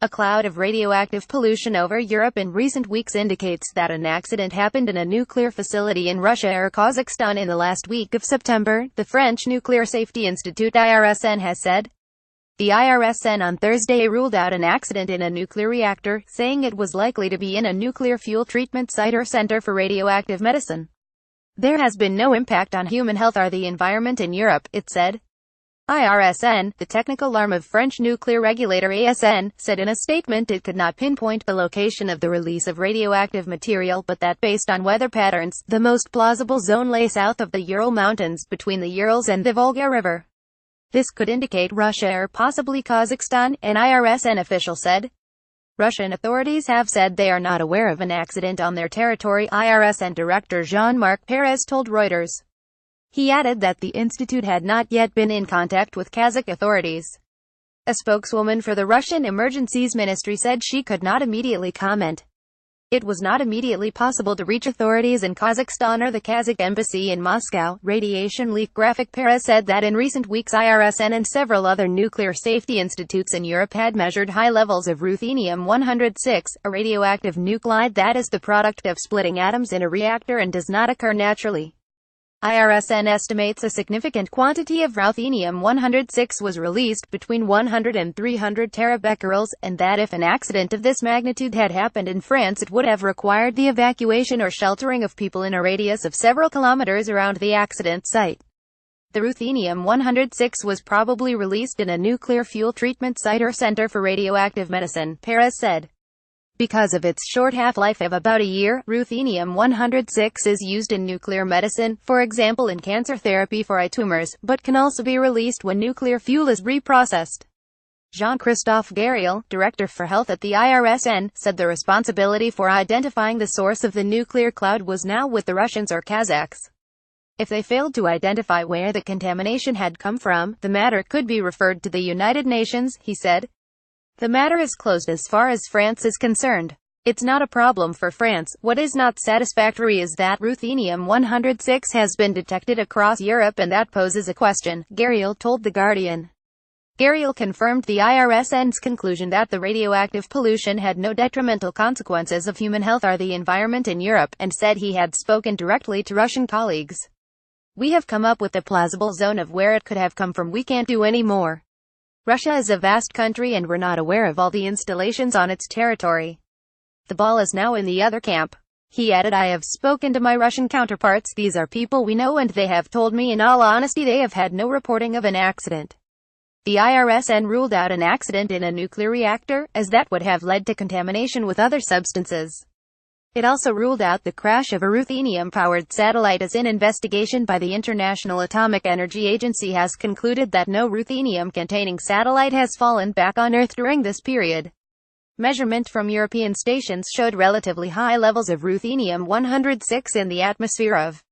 A cloud of radioactive pollution over Europe in recent weeks indicates that an accident happened in a nuclear facility in Russia or Kazakhstan in the last week of September, the French Nuclear Safety Institute IRSN has said. The IRSN on Thursday ruled out an accident in a nuclear reactor, saying it was likely to be in a nuclear fuel treatment site or center for radioactive medicine. There has been no impact on human health or the environment in Europe, it said. IRSN, the technical arm of French nuclear regulator ASN, said in a statement it could not pinpoint the location of the release of radioactive material but that based on weather patterns, the most plausible zone lay south of the Ural Mountains between the Urals and the Volga River. This could indicate Russia or possibly Kazakhstan, an IRSN official said. Russian authorities have said they are not aware of an accident on their territory, IRSN Director Jean-Marc Perez told Reuters. He added that the institute had not yet been in contact with Kazakh authorities. A spokeswoman for the Russian Emergencies Ministry said she could not immediately comment. It was not immediately possible to reach authorities in Kazakhstan or the Kazakh embassy in Moscow. Radiation leak graphic. Perez said that in recent weeks IRSN and several other nuclear safety institutes in Europe had measured high levels of ruthenium-106, a radioactive nuclide that is the product of splitting atoms in a reactor and does not occur naturally. IRSN estimates a significant quantity of ruthenium-106 was released between 100 and 300 terabecquerels, and that if an accident of this magnitude had happened in France it would have required the evacuation or sheltering of people in a radius of several kilometers around the accident site. The ruthenium-106 was probably released in a nuclear fuel treatment site or center for radioactive medicine, Perez said. Because of its short half-life of about a year, ruthenium-106 is used in nuclear medicine, for example in cancer therapy for eye tumors, but can also be released when nuclear fuel is reprocessed. Jean-Christophe Gariel, Director for Health at the IRSN, said the responsibility for identifying the source of the nuclear cloud was now with the Russians or Kazakhs. If they failed to identify where the contamination had come from, the matter could be referred to the United Nations, he said. The matter is closed as far as France is concerned. It's not a problem for France. What is not satisfactory is that ruthenium-106 has been detected across Europe and that poses a question, Gariel told The Guardian. Gariel confirmed the IRSN's conclusion that the radioactive pollution had no detrimental consequences of human health or the environment in Europe, and said he had spoken directly to Russian colleagues. We have come up with a plausible zone of where it could have come from. We can't do any more. Russia is a vast country and we're not aware of all the installations on its territory. The ball is now in the other camp. He added, I have spoken to my Russian counterparts. These are people we know and they have told me in all honesty they have had no reporting of an accident. The IRSN ruled out an accident in a nuclear reactor, as that would have led to contamination with other substances. It also ruled out the crash of a ruthenium-powered satellite as an investigation by the International Atomic Energy Agency has concluded that no ruthenium-containing satellite has fallen back on Earth during this period. Measurement from European stations showed relatively high levels of ruthenium-106 in the atmosphere of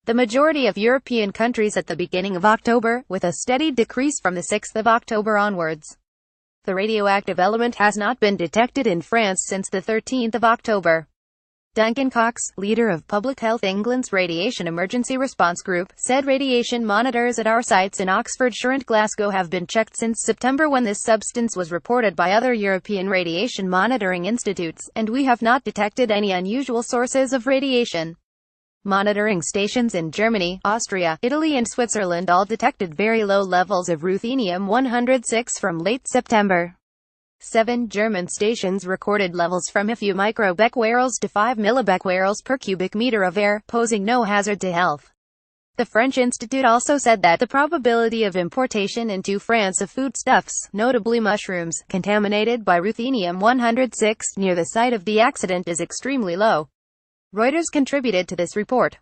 the majority of European countries at the beginning of October, with a steady decrease from the 6th of October onwards. The radioactive element has not been detected in France since the 13th of October. Duncan Cox, leader of Public Health England's Radiation Emergency Response Group, said radiation monitors at our sites in Oxfordshire and Glasgow have been checked since September when this substance was reported by other European radiation monitoring institutes, and we have not detected any unusual sources of radiation. Monitoring stations in Germany, Austria, Italy and Switzerland all detected very low levels of ruthenium-106 from late September. 7 German stations recorded levels from a few microbecquerels to 5 millibecquerels per cubic meter of air, posing no hazard to health. The French institute also said that the probability of importation into France of foodstuffs, notably mushrooms, contaminated by ruthenium-106 near the site of the accident is extremely low. Reuters contributed to this report.